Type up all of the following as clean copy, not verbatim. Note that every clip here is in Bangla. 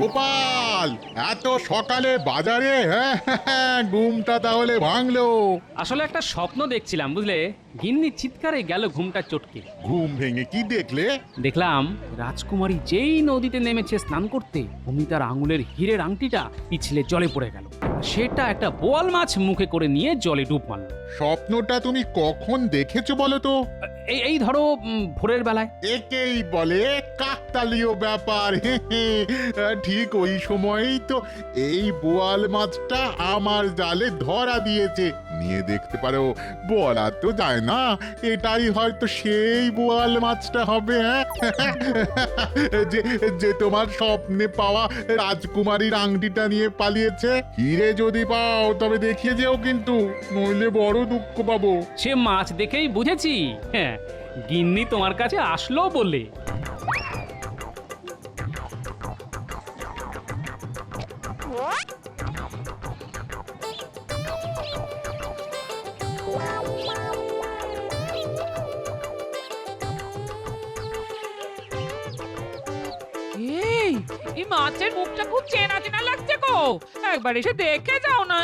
গোপাল, এত সকালে বাজারে? হ্যাঁ, ঘুমটা তাহলে ভাঙলো। আসলে একটা স্বপ্ন দেখছিলাম বুঝলে, গিন্নি চিৎকারে গেল ঘুমটা চটকে। ঘুম ভেঙে কি দেখলে? দেখলাম রাজকুমারী যেই নদীতে নেমেছে স্নান করতে, অমনি তার আঙুলের হীরের আংটিটা পিছলে জলে পড়ে গেল। সেটা একটা বোয়াল মাছ মুখে করে নিয়ে জলে ডুব মারল। স্বপ্নটা তুমি কখন দেখেছো বলো তো? এই ধরো ভোরের বেলায়। একেই বলে কাকতালীয় ব্যাপার। ঠিক ওই সময়ই তো এই বোয়াল মাছটা আমার জালে ধরা দিয়েছে। নিয়ে দেখতে পারো, বলা তো যায় না, এটাই হয়তো সেই বোয়াল মাছটা হবে। যে যে তোমার স্বপ্নে পাওয়া রাজকুমারীর আংটিটা নিয়ে পালিয়েছে। হিরে যদি পাও তবে দেখিয়ে যেও কিন্তু, নইলে বড় দুঃখ পাবো। সে মাছ দেখেই বুঝেছি। হ্যাঁ, গিন্নি তোমার কাছে আসলো বলে। এই এই মাছের মুখটা খুব চেনা চেনা লাগছে গো, একবার এসে দেখে যাও না।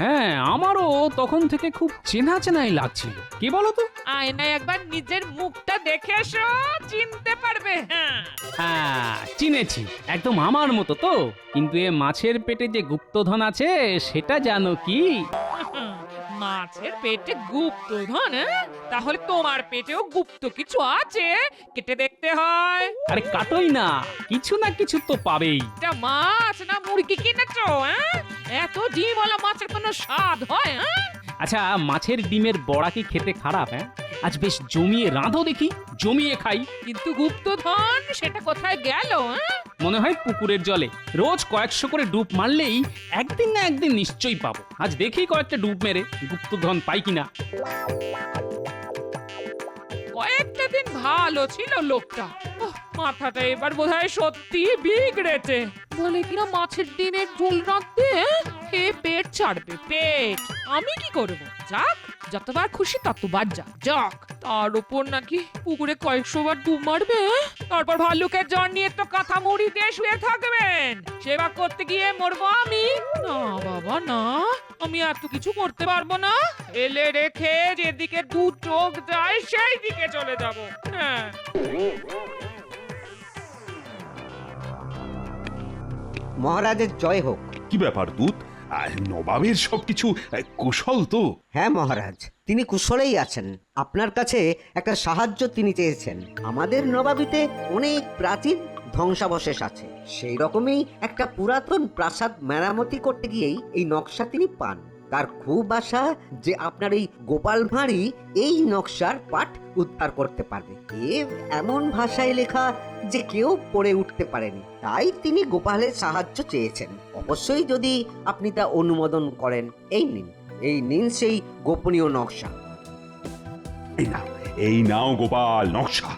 হ্যাঁ, আমারও তখন থেকে খুব চেনা চেনাই লাগছিল। কি বলো তো? আয়নায় একবার নিজের মুখটা দেখে এসো, চিনতে পারবে। হ্যাঁ, চিনেছি। একদম আমার মতো তো। কিন্তু এ মাছের পেটে যে গুপ্তধন আছে সেটা জানো কি? মাছের পেটে গুপ্তধন? তাহলে তোমার পেটেও গুপ্ত কিছু আছে, কেটে দেখতে হয়। আরে কাটোই না, কিছু না কিছু তো পাবেই। এটা মাছ না মুরগি কিনেছো? এত ডিমওয়ালা মাছের কোনো স্বাদ হয়? আচ্ছা, মাছের ডিমের বড়া কি খেতে খারাপ? হ্যাঁ, আজ বেশ জমিয়ে রাঁধো দেখি, জমিয়ে খাই। কিন্তু গুপ্তধন সেটা কোথায় গেল? মনে হয় পুকুরের জলে রোজ কয়েকশো করে ডুব মারলেই একদিন না একদিন নিশ্চয়ই পাবো। আজ দেখি কয়েকটা ডুব মেরে গুপ্তধন পাই কিনা। কয়েকটা দিন ভালো ছিল লোকটা, মাথাটা এবার বোধহয় সত্যি বিগড়েছে। বলে কিনা মাছের ডিমের ঝোল রাখতে খেয়ে পেট ছাড়বে, পেট। আমি কি করব? যাক, যতবার খুশি ততবার যাক। তার উপর নাকি পুকুরে কয়েকশো বার ডুব মারবে, তারপর ভাল্লুকের জ্বর নিয়ে তো কাঁথা মুড়ি দিয়ে শুয়ে থাকবেন। সেবা করতে গিয়ে মরবো আমি? না বাবা না, আমি এত কিছু করতে পারবো না। এলে রেখে যেদিকে দু চোখ যায় সেই দিকে চলে যাব। হ্যাঁ, মহারাজের জয় হোক। কি ব্যাপার দূত? নবাবের সবকিছু কুশল তো? হ্যাঁ মহারাজ, তিনি কুশলেই আছেন। আপনার কাছে একটা সাহায্য তিনি চেয়েছেন। আমাদের নবাবিতে অনেক প্রাচীন ধ্বংসাবশেষ আছে, সেই রকমই একটা পুরাতন প্রাসাদ মেরামতি করতে গিয়েই এই নকশা তিনি পান। তার খুব আশা যে আপনার এই গোপাল ভাঁড়ই এই নকশার পাঠ উদ্ধার করতে পারবে। এমন ভাষায় লেখা যে কেউ পড়ে উঠতে পারেনি, তাই তিনি গোপালের সাহায্য চেয়েছেন। অবশ্যই যদি আপনি তা অনুমোদন করেন। এই নিন সেই গোপনীয় নকশা। এই নাও গোপাল নকশা।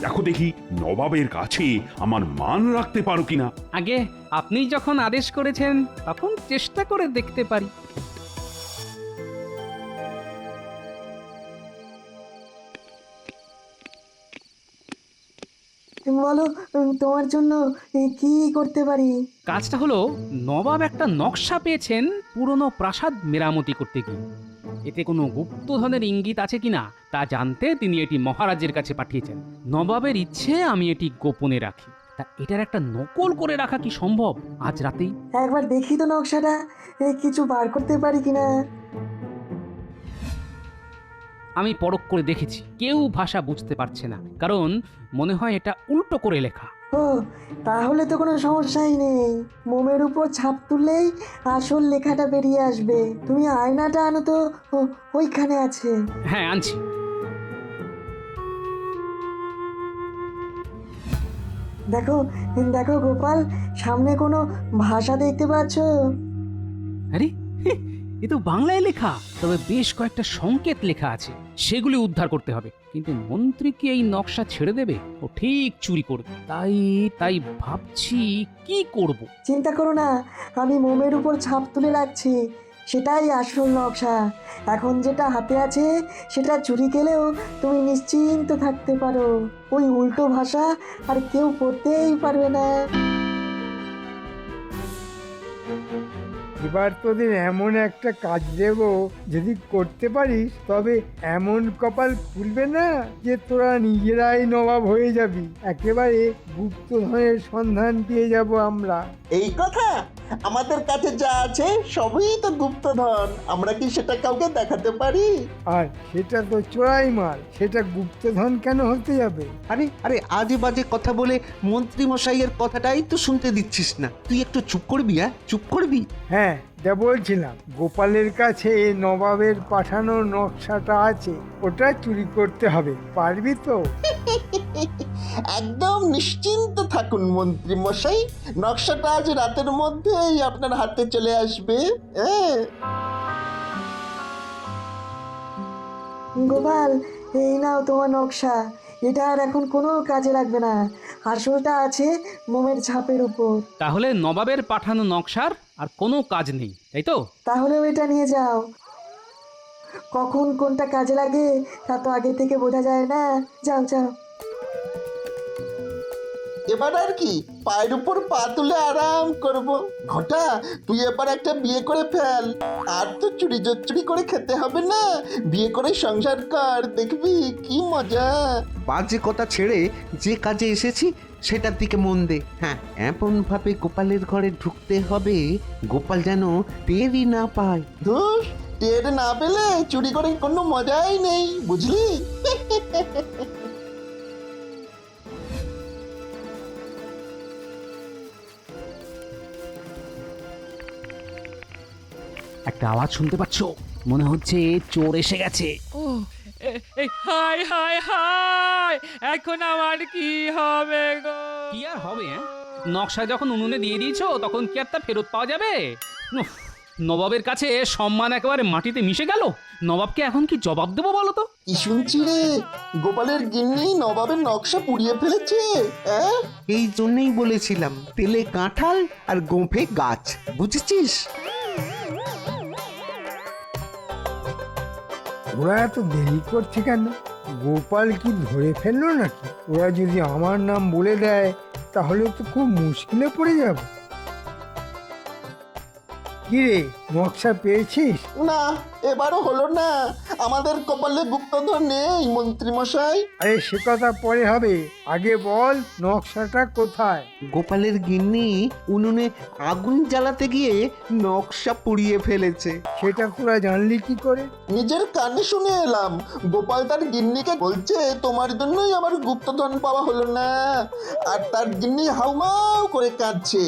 দেখো দেখি নবাবের কাছে আমার মান রাখতে পারো কিনা। আগে আপনি যখন আদেশ করেছেন তখন চেষ্টা করে দেখতে পারি। বলো, তোমার জন্য কি করতে পারি? কাজটা হলো, নবাব একটা নকশা পেয়েছেন পুরনো প্রাসাদ মেরামতি করতে গিয়ে। এতে কোনো গুপ্তধনের ইঙ্গিত আছে কিনা তা জানতে তিনি এটি মহারাজের কাছে পাঠিয়েছেন। নবাবের ইচ্ছে আমি এটি গোপনে রাখি। তা এটার একটা নকল করে রাখা কি সম্ভব আজ রাতেই? একবার দেখি তো নকশাটা, কিছু বার করতে পারি কিনা। আমি পরখ করে দেখেছি, কেউ ভাষা বুঝতে পারছে না, কারণ মনে হয় এটা উল্টো করে লেখা। ও, তাহলে তো কোনো সমস্যাই নেই। মোমের উপর ছাপ তুললেই আসল লেখাটা বেরিয়ে আসবে। তুমি আয়নাটা আনো তো, ওইখানে আছে। হ্যাঁ, আনছি। দেখো দেখো গোপাল, সামনে কোনো ভাষা দেখতে পাচ্ছ? আরে, এ তো বাংলায় লেখা, তবে বেশ কয়েকটা সংকেত লেখা আছে, সেগুলি উদ্ধার করতে হবে। কিন্তু মন্ত্রী কি এই নকশা ছেড়ে দেবে? ও ঠিক চুরি করবে। তাই ভাবছি কি করব। চিন্তা করো না, আমি মোমের উপর ছাপ তুলে রাখছি। সেটাই আসল নকশা। এখন যেটা হাতে আছে সেটা চুরি গেলেও তুমি নিশ্চিন্ত থাকতে পারো, ওই উল্টো ভাষা আর কেউ পড়তেই পারবে না। এবার তোদের এমন একটা কাজ দেব, যদি করতে পারিস তবে এমন কপাল খুলবে না যে তোরা নিজেরাই নবাব হয়ে যাবি। একেবারে গুপ্তধনের সন্ধান পেয়ে যাব আমরা। এই কথা, আমাদের কাছে যা আছে সবই তো গুপ্তধন, আমরা কি সেটা কাউকে দেখাতে পারি? আর সেটা তো চোরাই মাল, সেটা গুপ্তধন কেন হতে যাবে? আরে আরে আজে বাজে কথা বলে মন্ত্রী মশাইয়ের কথাটাই তো শুনতে দিচ্ছিস না। তুই একটু চুপ করবি, চুপ করবি। হ্যাঁ, যা বলছিলাম, গোপালের কাছে নবাবের পাঠানো নকশাটা আছে, ওটা চুরি করতে হবে। পারবি তো? একদম নিশ্চিন্ত থাকুন মন্ত্রী মশাই, নকশাটা আজ রাতের মধ্যেই আপনার হাতে চলে আসবে। হ্যাঁ, গোপাল, এই নাও তোমার নকশা। এটা আর এখন কোনো কাজে লাগবে না, আসলটা আছে মোমের ছাপের উপর। তাহলে নবাবের পাঠানো নকশার আর কোনো কাজ নেই, তাই তো? তাহলে ওইটা নিয়ে যাও। কখন কোনটা কাজে লাগে তা তো আগে থেকে বোঝা যায় না। যাও যাও। এবার আর কি, পায়ের উপর পা তুলে আরাম করব। ঘটা, তুই এবার একটা বিয়ে করে ফেল, আর তো চুরি জচ্চুরি করে খেতে হবে না। বিয়ে করে সংসার কর, দেখবি কি মজা। বাজে কথা ছেড়ে যে কাজে এসেছি সেটার দিকে মন দে। হ্যাঁ, এমন ভাবে গোপালের ঘরে ঢুকতে হবে গোপাল যেন টেরই না পায়। ধুস, টের না পেলে চুরি করে কোনো মজাই নেই, বুঝলি? একটা আওয়াজ শুনতে পাচ্ছ? মনে হচ্ছে চোর এসে গেছে। ও এই হাই হাই হাই, এখন আমার কি হবে গো? কি আর হবে? নকশা যখন উনুনে দিয়ে দিয়েছো তখন কি আর তা ফেরত পাওয়া যাবে? উফ, নবাবের কাছে সম্মান একেবারে মাটিতে মিশে গেল। নবাবকে এখন কি জবাব দেবো বলো তো? কি শুনছি রে, গোপালের গিন্নি নবাবের নকশা পুড়িয়ে ফেলেছে? হ্যাঁ, এই জন্যই বলেছিলাম তেলে কাঁঠাল আর গোঁফে গাছ, বুঝেছিস? ওরা এত দেরি করছে কেন? গোপাল কি ধরে ফেললো নাকি? ওরা যদি আমার নাম বলে দেয় তাহলে তো খুব মুশকিলে পড়ে যাব। কি রে, নকশা পেয়েছিস? না, এবারও হলো না, আমাদের কপালে গুপ্তধন নেই মন্ত্রী মশাই। আরে সে কথা পরে হবে, আগে বল নকশাটা কোথায়? গোপালের গিন্নি উনুনে আগুন জ্বালাতে গিয়ে নকশা পুড়িয়ে ফেলেছে। সেটা তোরা জানলি কি করে? নিজের কানে শুনে এলাম, গোপাল তার গিন্নিকে বলছে তোমার জন্যই আমার গুপ্তধন পাওয়া হলো না, আর তার গিন্নি হাউমাউ করে কাঁদছে।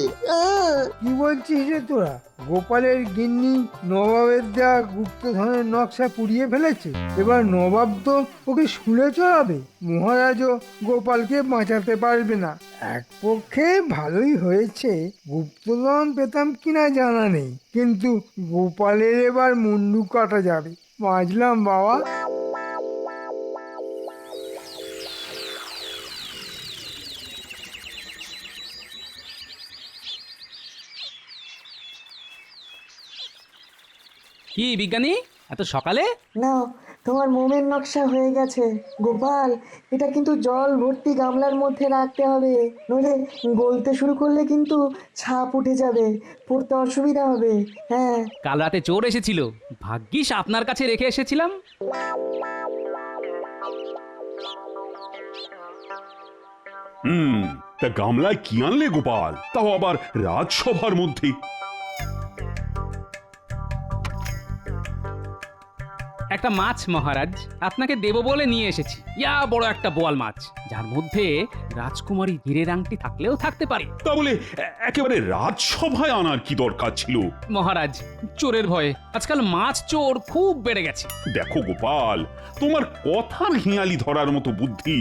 কি বলছিস রে তোরা? গোপালের গিন্নি নবাবের দেওয়া গুপ্তধনের নকশা পুড়িয়ে ফেলেছে? এবার নবাব তো ওকে শুলে চড়াবে। মহারাজও গোপালকে বাঁচাতে পারবে না। এক পক্ষে ভালোই হয়েছে, গুপ্তধন পেতাম কিনা জানা নেই, কিন্তু গোপালের এবার মুন্ডু কাটা যাবে। বাঁচলাম বাবা। কি বিজ্ঞানী, এত সকালে? নাও, তোমার মোমের নকশা হয়ে গেছে। গোপাল, এটা কিন্তু জল ভর্তি গামলার মধ্যে রাখতে হবে, নইলে গলতে শুরু করলে কিন্তু ছাপ উঠে যাবে, পড়তে অসুবিধা হবে। হ্যাঁ, কাল রাতে চোর এসেছিল, ভাগ্যিস আপনার কাছে রেখে এসেছিলাম। তা গামলায় কি আনলে গোপাল, তাও আবার রাজসভার মধ্যে? একটা মাছ মহারাজ, আপনাকে দেব বলে নিয়ে এসেছি। ইয়া বড় একটা বোয়াল মাছ, যার মধ্যে রাজকুমারী হীরের আংটি থাকলেও থাকতে পারে। তা বলে একেবারে রাজসভায় আনার কি দরকার ছিল? মহারাজ, চোরের ভয়ে আজকাল মাছ চোর খুব বেড়ে গেছে। দেখো গোপাল, তোমার কথার হিয়ালি ধরার মতো বুদ্ধি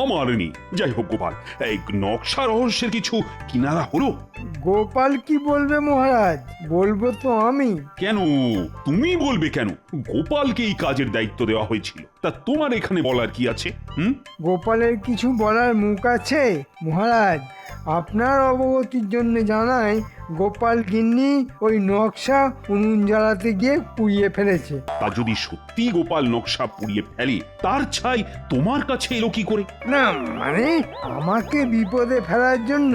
আমার নেই। যাই হোক গোপাল, এই নকশা রহস্যের কিছু কিনারা হলো? গোপাল কি বলবে মহারাজ? বলবো তো আমি। কেন তুমি বলবে কেন? গোপালকে এই কাজের দায়িত্ব দেওয়া হয়েছিল, তা তোমার এখানে বলার কি আছে? গোপালের কিছু বলার মুখ আছে মহারাজ? আপনার অবগতির জন্য জানাই, গোপাল গিন্নি ওই নকশা উনুন জ্বালাতে গিয়ে পুড়িয়ে ফেলেছে। তা যদি সত্যি গোপাল নকশা পুড়িয়ে ফেলে, তার ছাই তোমার কাছে এলো কি করে? না মানে আমাকে বিপদে ফেলার জন্য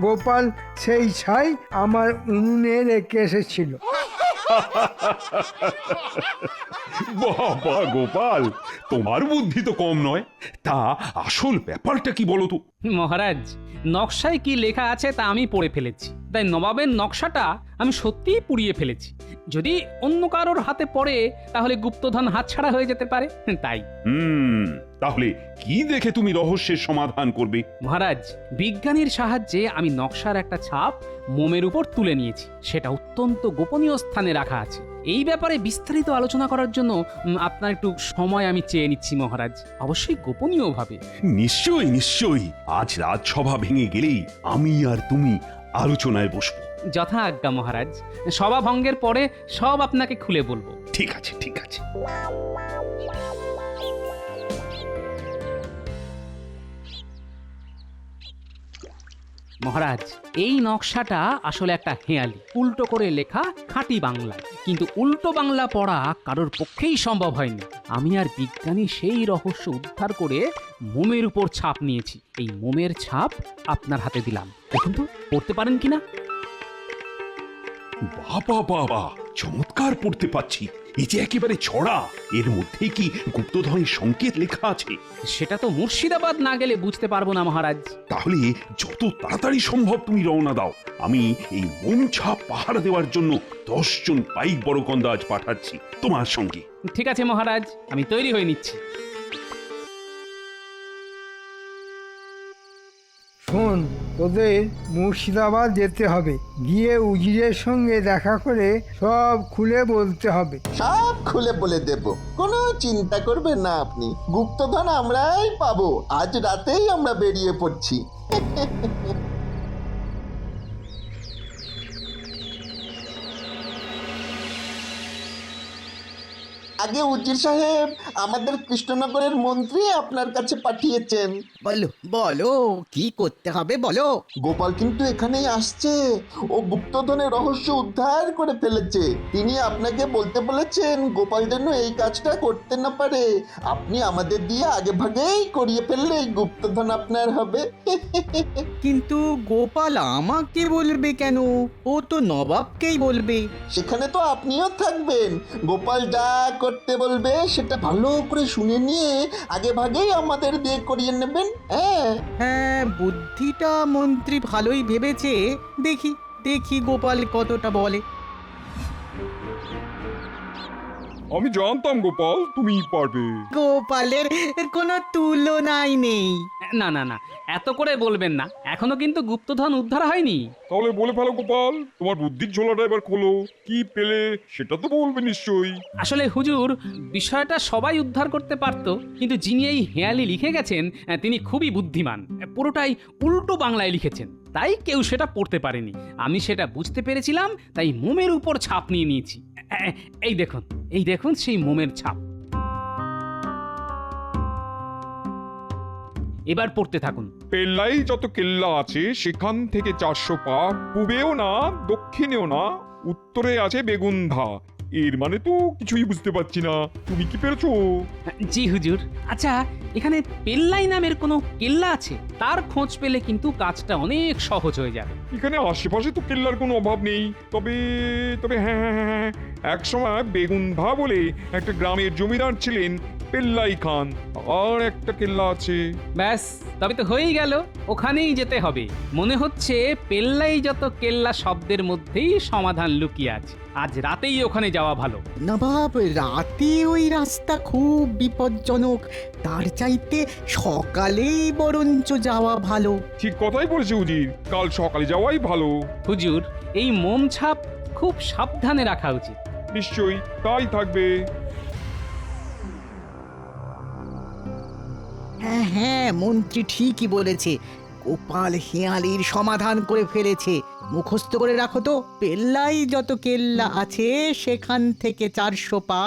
গোপাল সেই ছাই আমার উনুনে রেখে এসেছিল। বাবা গোপাল, তোমার বুদ্ধি তো কম নয়। তা আসল ব্যাপারটা কি বলো তো? মহারাজ, নকশায় কি লেখা আছে তা আমি পড়ে ফেলেছি, তাই নবাবের নকশাটা আমি সত্যিই পুড়িয়ে ফেলেছি। যদি অন্য কারোর হাতে পড়ে তাহলে গুপ্তধন হাতছাড়া হয়ে যেতে পারে, তাই। তাহলে কি দেখে তুমি রহস্যের সমাধান করবে? মহারাজ, বিজ্ঞানীর সাহায্যে আমি নকশার একটা ছাপ মোমের উপর তুলে নিয়েছি। সেটা অত্যন্ত গোপনীয় স্থানে রাখা আছে। এই ব্যাপারে বিস্তারিত আলোচনা করার জন্য আপনার একটু সময় আমি চেয়ে নিচ্ছি মহারাজ, অবশ্যই গোপনীয়ভাবে। নিশ্চয়ই নিশ্চয়ই, আজ রাজসভা ভেঙে গেলেই আমি আর তুমি আলোচনায় বসবো। যথা আজ্ঞা মহারাজ, সভা ভঙ্গের পরে সব আপনাকে খুলে বলবো। ঠিক আছে ঠিক আছে। মহারাজ, এই নকশাটা আসলে একটা হেঁয়ালি, উল্টো করে লেখা খাঁটি বাংলায়। কিন্তু উল্টো বাংলা পড়া কারোর পক্ষেই সম্ভব হয়নি। আমি আর বিজ্ঞানী সেই রহস্য উদ্ধার করে মোমের উপর ছাপ নিয়েছি। এই মোমের ছাপ আপনার হাতে দিলাম, দেখুন তো পড়তে পারেন কিনা। বাবা বাবা, চমৎকার পড়তে পাচ্ছি। এই যে একেবারে ছড়া, এর মধ্যে কি গুপ্তধনের সংকেত লেখা আছে? সেটা তো মুর্শিদাবাদ না গেলে বুঝতে পারবো না মহারাজ। তাহলে যত তাড়াতাড়ি সম্ভব তুমি রওনা দাও। আমি এই মোম ছাপ পাহারা দেওয়ার জন্য 10 জন পাইক বড়কন্দাজ পাঠাচ্ছি তোমার সঙ্গে। ঠিক আছে মহারাজ, আমি তৈরি হয়ে নিচ্ছি। শোন, তোদের মুর্শিদাবাদ যেতে হবে, গিয়ে উজিরের সঙ্গে দেখা করে সব খুলে বলতে হবে। সব খুলে বলে দেব, কোনো চিন্তা করবেন না আপনি। গুপ্তধন আমরাই পাবো, আজ রাতেই আমরা বেরিয়ে পড়ছি। আগে উজির সাহেব, আমাদের কৃষ্ণনগরের মন্ত্রী আপনার কাছে পাঠিয়েছেন। বলো বলো, কি করতে হবে বলো। গোপাল কিন্তু এখানেই আসছে, ও গুপ্তধনের রহস্য উদ্ধার করে ফেলেছে। তিনি আপনাকে বলতে বলেছেন গোপাল যেন এই কাজটা করতে না পারে। আপনি আমাদের দিয়ে আগে ভাগেই করিয়ে ফেললে এই গুপ্তধন আপনার হবে। কিন্তু গোপাল আমাকে বলবে কেন? ও তো নবাবকেই বলবে। সেখানে তো আপনিও থাকবেন। গোপাল যা করতে বলবে সেটা ভালো করে শুনে নিয়ে আগে ভাগেই আমাদের দিয়ে করিয়ে নেবেন। হ্যাঁ, বুদ্ধিটা মন্ত্রী ভালোই ভেবেছে। দেখি দেখি গোপাল কতটা বলে। আমি জানতাম গোপাল তুমি পারবে। গোপালের কোনো তুলনাই নেই। না না না, এত করে বলবেন না, এখনো কিন্তু গুপ্তধন উদ্ধার হয়নি। তাহলে বলে ফেলো গোপাল, তোমার বুদ্ধির ঝোলাটা এবার খোলো। কি পেলে সেটা তো বলবে নিশ্চয়ই। আসলে হুজুর, বিষয়টা সবাই উদ্ধার করতে পারত, কিন্তু যিনি এই হেয়ালি লিখে গেছেন তিনি খুবই বুদ্ধিমান। পুরোটাই উল্টো বাংলায় লিখেছেন, তাই কেউ সেটা পড়তে পারেনি। আমি সেটা বুঝতে পেরেছিলাম, তাই মোমের উপর ছাপ নিয়ে নিয়েছি। এই দেখুন, এই দেখুন সেই মোমের ছাপ। এবার পড়তে থাকুন। পেল্লাই যত কেল্লা আছে সেখান থেকে 400 পা, পূবেও না দক্ষিণেও না, উত্তরে আছে বেগুনধা। এর মানে তো কিছুই বুঝতে পারছি না, তুমি কি পেরেছো? জি হুজুর। আচ্ছা, এখানে পেল্লাই নামের কোনো কেল্লা আছে? তার খোঁজ পেলে কিন্তু কাজটা অনেক সহজ হয়ে যাবে। এখানে আশেপাশে তো কেল্লার কোনো অভাব নেই। তবে তবে হ্যাঁ হ্যাঁ হ্যাঁ, এক সময় বেগুনধা বলে একটা গ্রামের জমিদার ছিলেন পেল্লাই খান, আর একটা কেল্লা আছে। ব্যাস, তবে তো হয়েই গেল, ওখানেই যেতে হবে। মনে হচ্ছে পেল্লাই যত কেল্লা শব্দের মধ্যেই সমাধান লুকিয়ে আছে। আজ রাতেই ওখানে যাওয়া ভালো। নবাব, রাতে ওই রাস্তা খুব বিপজ্জনক, তার চাইতে সকালেই বরঞ্চ যাওয়া ভালো। ঠিক কথাই বলেছে উজির, কাল সকালে যাওয়াই ভালো। হুজুর, এই মোম ছাপ খুব সাবধানে রাখা উচিত। নিশ্চয়ই তাই থাকবে। হ্যাঁ হ্যাঁ, মন্ত্রী ঠিকই বলেছে। গোপাল হেয়ালির সমাধান করে ফেলেছে। মুখস্থ করে রাখো তো, পেল্লাই যত কেল্লা আছে সেখান থেকে 400 পা,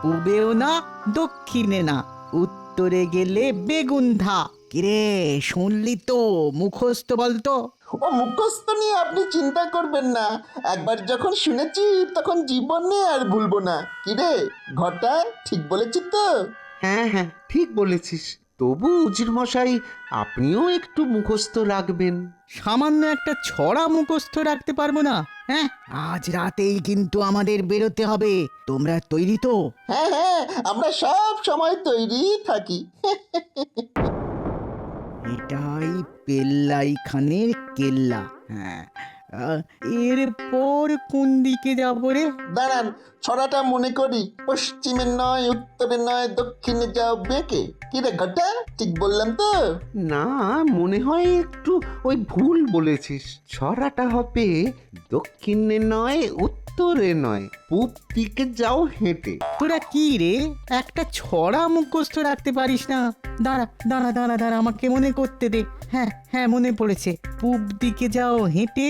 পূবেও না দক্ষিণে না, উত্তরে গেলে বেগুনধা। কিরে, শুনলি তো? মুখস্থ বলতো। ও মুখস্থ নিয়ে আপনি চিন্তা করবেন না, একবার যখন শুনেছি তখন জীবনে আর ভুলবো না। কিরে ঘটা, ঠিক বলেছি তো? হ্যাঁ হ্যাঁ, ঠিক বলেছিস। তবু উজির মশাই, আপনিও একটু মুখস্থ রাখবেন। সামান্য একটা ছড়া মুখস্থ রাখতে পারবো না? হ্যাঁ, আজ রাতেই কিন্তু আমাদের বেরোতে হবে। তোমরা তৈরি তো? হ্যাঁ হ্যাঁ, আমরা সব সময় তৈরি থাকি। এটাই পেল্লাই খানের কেল্লা। হ্যাঁ, এরপর কোন দিকে যাবো রে? দাঁড়ান, ছড়াটা মনে করি। পশ্চিমে নয়, উত্তরে নয়, দক্ষিণে যাও বেঁকে। কিরে ঘটা, ঠিক বললাম তো? না, মনে হয় একটু ওই ভুল বলেছিস। ছড়াটা হবে দক্ষিণে নয়, উত্তরে নয়, পূব দিকে যাও হেঁটে। তোরা কি রে, একটা ছড়া মুখস্থ রাখতে পারিস না? দাঁড়া দাঁড়া দাঁড়া দাঁড়া, আমাকে মনে করতে দে। হ্যাঁ হ্যাঁ, মনে পড়েছে। পূব দিকে যাও হেঁটে।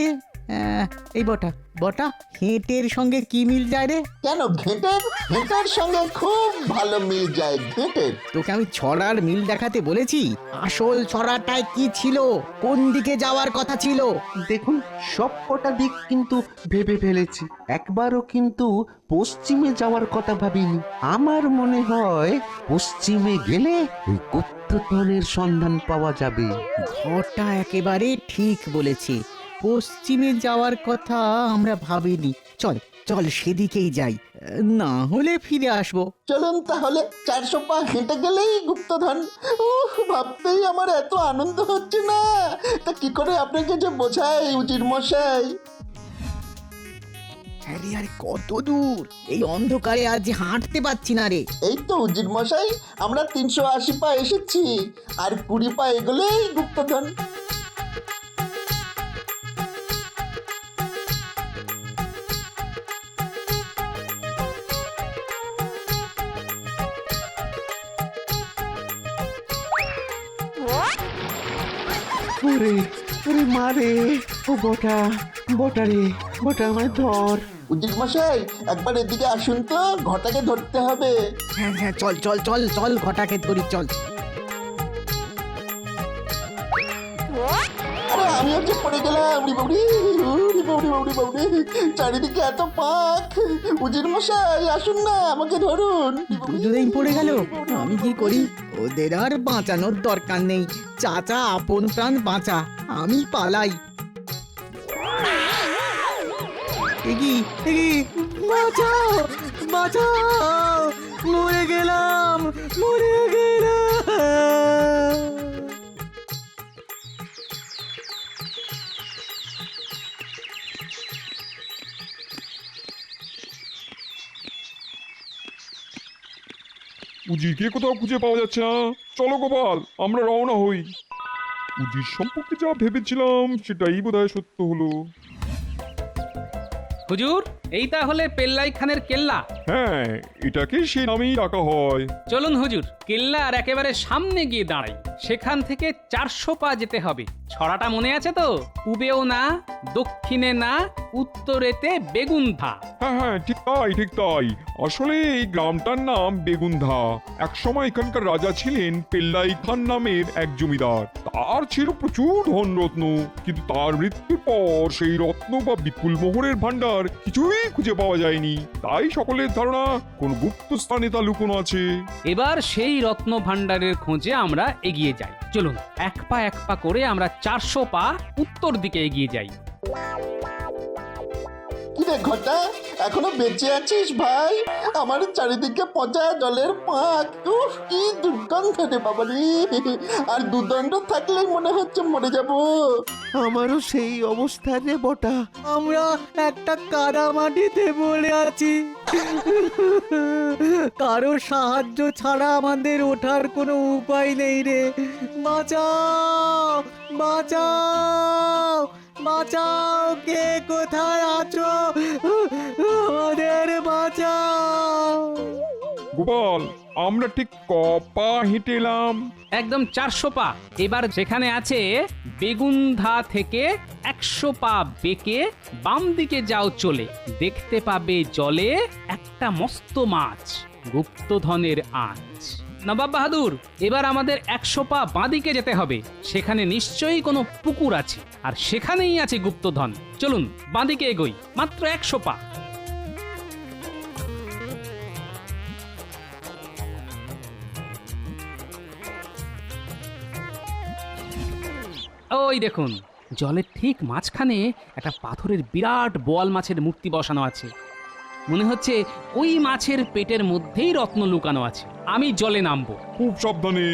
এই বটা বটা, হেঁটের সঙ্গে কি মিল যায় রে? কেন ঘেঁটের? ঘেঁটের সঙ্গে খুব ভালো মিল যায় ঘেঁটের। তোকে আমি ছড়ার মিল দেখাতে বলেছি। আসল ছড়াটায় কি ছিল? কোন দিকে যাওয়ার কথা ছিল? দেখুন, সব কটা দিক কিন্তু ভেবে ফেলেছি, একবারও কিন্তু পশ্চিমে যাওয়ার কথা ভাবিনি। আমার মনে হয় পশ্চিমে গেলে ওই গুপ্তধনের সন্ধান পাওয়া যাবে। ঘরটা একেবারে ঠিক বলেছে, পশ্চিমে যাওয়ার কথা আমরা ভাবিনি। চল চল, সেদিকেই যাই, না হলে ফিরে আসবো। চলুন তাহলে, 400 পা হেঁটে গেলেই গুপ্তধন। ভাবতেই আমার এত আনন্দ হচ্ছে না, তা কি করে আপনাকে যে বোঝাই উজির মশাই। আরে আরে, কত দূর! এই অন্ধকারে আজ যে হাঁটতে পারছি না রে। এই তো উজির মশাই, আমরা 380 পা এসেছি, আর 20 পা এগোলেই গুপ্তধন। ওরে ওরে মারে, ও বটা বটা রে, বটা আমায় ধর। উজির মশাই, একবার এদিকে আসুন তো, ঘটাকে ধরতে হবে। হ্যাঁ হ্যাঁ, চল চল চল চল, ঘটাকে ধরি, চল। আরে আমিও যে পড়ে গেলাম, চারিদিকে এত পাক। উজির মশাই আসুন না, আমাকে ধরুন। দুজনেই পড়ে গেল। আমি কি করি? ওদের আর বাঁচানোর দরকার নেই। চাচা আপন প্রাণ বাঁচা, আমি পালাই। এগি এগি, বাঁচাও বাঁচাও, মরে গেলাম মরে গেলাম। উজিরকে কোথাও খুঁজে পাওয়া যাচ্ছে না। চলো গোপাল, আমরা রওনা হই। উজির সম্পর্কে যা ভেবেছিলাম সেটাই বোধহয় সত্য হলো। হুজুর, এই তাহলে পেল্লাই খানের কেল্লা। হ্যাঁ, এটাকে সে নামেই ডাকা হয়। চলুন হুজুর, কেল্লার একেবারে সামনে গিয়ে দাঁড়াই। সেখান থেকে 400 পা যেতে হবে। ছড়াটা মনে আছে তো? পূবেও না, দক্ষিণে না, উত্তরেতে বেগুনধা। হ্যাঁ হ্যাঁ, ঠিক তাই ঠিক তাই। আসলে এই গ্রামটার নাম বেগুনধা। একসময় এখানকার রাজা ছিলেন পেল্লাই খান নামের এক জমিদার। তার ছিল প্রচুর ধনরত্ন, কিন্তু তার মৃত্যুর পর সেই রত্ন বা বিপুল মোহরের ভান্ডার কিছুই খুঁজে পাওয়া যায়নি। তাই সকলের ধারণা কোন গুপ্ত স্থানে তা লুকোনো আছে। এবার সেই রত্ন ভাণ্ডারের খোঁজে আমরা এগিয়ে যাই। চলুন, এক পা করে আমরা 400 পা উত্তর দিকে এগিয়ে যাই। কিরে ঘটা, এখনো বেঁচে আছিস ভাই? আমার চারিদিকে পচা জলের পাক। উফ, কি দুর্গন্ধ রে বাবা রে! আর দুদণ্ড থাকলেই মনে হচ্ছে মরে যাব। আমারও সেই অবস্থা রে বটা। আমরা একটা কাদা মাটিতে পড়ে আছি। কারো সাহায্য ছাড়া আমাদের ওঠার কোনো উপায় নেই রে। বাঁচাও বাঁচাও বাঁচাও, কে কোথায় আছো? আমাদের বাঁচাও। গোপাল, আমরা ঠিক কপা হেঁটে এলাম? একদম 400 পা। এবার যেখানে আছে বেগুনধা থেকে 100 পা বেঁকে বাম দিকে যাও চলে, দেখতে পাবে জলে একটা মস্ত মাছ, গুপ্তধনের আঁচ। নবাব বাহাদুর, এবার আমাদের 100 পা বাঁদিকে যেতে হবে। সেখানে নিশ্চয়ই কোনো পুকুর আছে, আর সেখানেই আছে গুপ্তধন। চলুন বাঁদিকে এগোই, মাত্র 100 পা। ওই দেখুন, জলের ঠিক মাঝখানে একটা পাথরের বিরাট বোয়াল মাছের মূর্তি বসানো আছে। মনে হচ্ছে ওই মাছের পেটের মধ্যেই রত্ন লুকানো আছে। আমি জলে নামবো। খুব সাবধানে।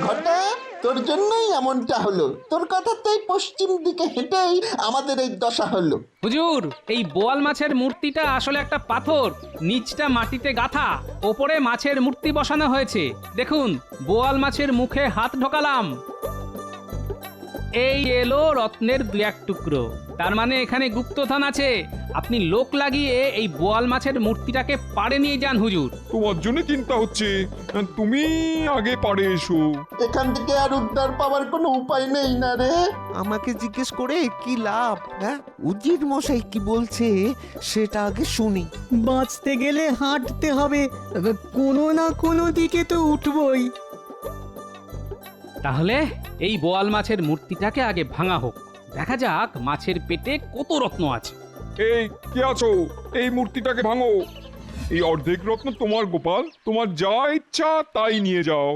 ঘটা, তোর জন্যই এমনটা হলো। তোর কথাতেই পশ্চিম দিকে হেঁটেই আমাদের এই দশা হলো। হুজুর, এই বোয়াল মাছের মূর্তিটা আসলে একটা পাথর, নিচটা মাটিতে গাঁথা, ওপরে মাছের মূর্তি বসানো হয়েছে। দেখুন, বোয়াল মাছের মুখে হাত ঢোকালাম, এই এলো রত্নের 2-1 টুকরো। তার মানে এখানে গুপ্তধন আছে। আপনি লোক লাগিয়ে এই বোয়াল মাছের মূর্তিটাকে পাড়ে নিয়ে যান হুজুর। তোমার জন্য চিন্তা হচ্ছে, তুমি আগে পারে এসো। এখান থেকে আর উদ্ধার পাওয়ার কোনো উপায় নেই না রে। আমাকে জিজ্ঞেস করে কি লাভ? হ্যাঁ, উজির মশাই কি বলছে সেটা আগে শুনি। বাঁচতে গেলে হাঁটতে হবে, কোনো না কোনো দিকে তো উঠবই। তাহলে এই বোয়াল মাছের মূর্তিটাকে আগে ভাঙা হোক, দেখা যাক মাছের পেটে কত রত্ন আছে। এই কে আছো? এই মূর্তিটাকে ভাঙো। এই অর্ধেক রত্ন তোমার গোপাল, তোমার যা ইচ্ছা তাই নিয়ে যাও।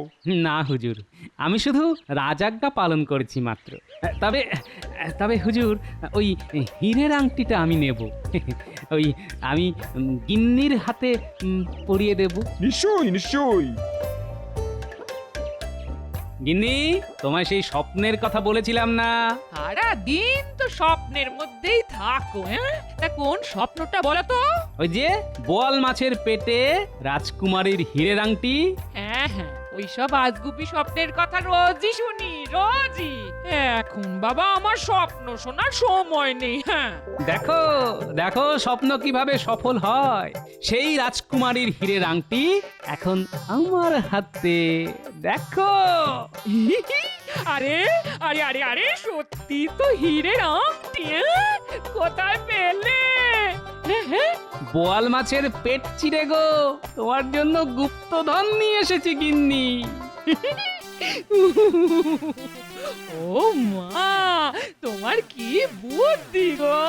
না হুজুর, আমি শুধু রাজাজ্ঞা পালন করেছি মাত্র। তবে তবে হুজুর, ওই হীরের আংটিটা আমি নেব। ওই আমি গিন্নির হাতে পরিয়ে দেব। নিশ্চয়ই নিশ্চয়ই। গিন্নি, তোমায় সেই স্বপ্নের কথা বলেছিলাম না? সারা দিন তো স্বপ্নের মধ্যেই থাকো। হ্যাঁ, তা কোন স্বপ্নটা বলো তো? ওই যে বোয়াল মাছের পেটে রাজকুমারীর হীরের আংটি। হ্যাঁ হ্যাঁ, ওইসব আজগুবি স্বপ্নের কথা রোজই শুনি, রোজই। এখন বাবা আমার স্বপ্ন শোনার সময় নেই। হ্যাঁ, দেখো দেখো স্বপ্ন কিভাবে সফল হয়। সেই রাজকুমারীর হীরের আংটি এখন আমার হাতে, দেখো। আরে আরে আরে আরে, সত্যি তো হীরের আংটি। কোথায় পেলে? হ্যাঁ, বোয়াল মাছের পেট চিরে গো, তোমার জন্য গুপ্তধন নিয়ে এসেছি গিন্নি। ও মা, তোমার কি বুদ্ধি গো!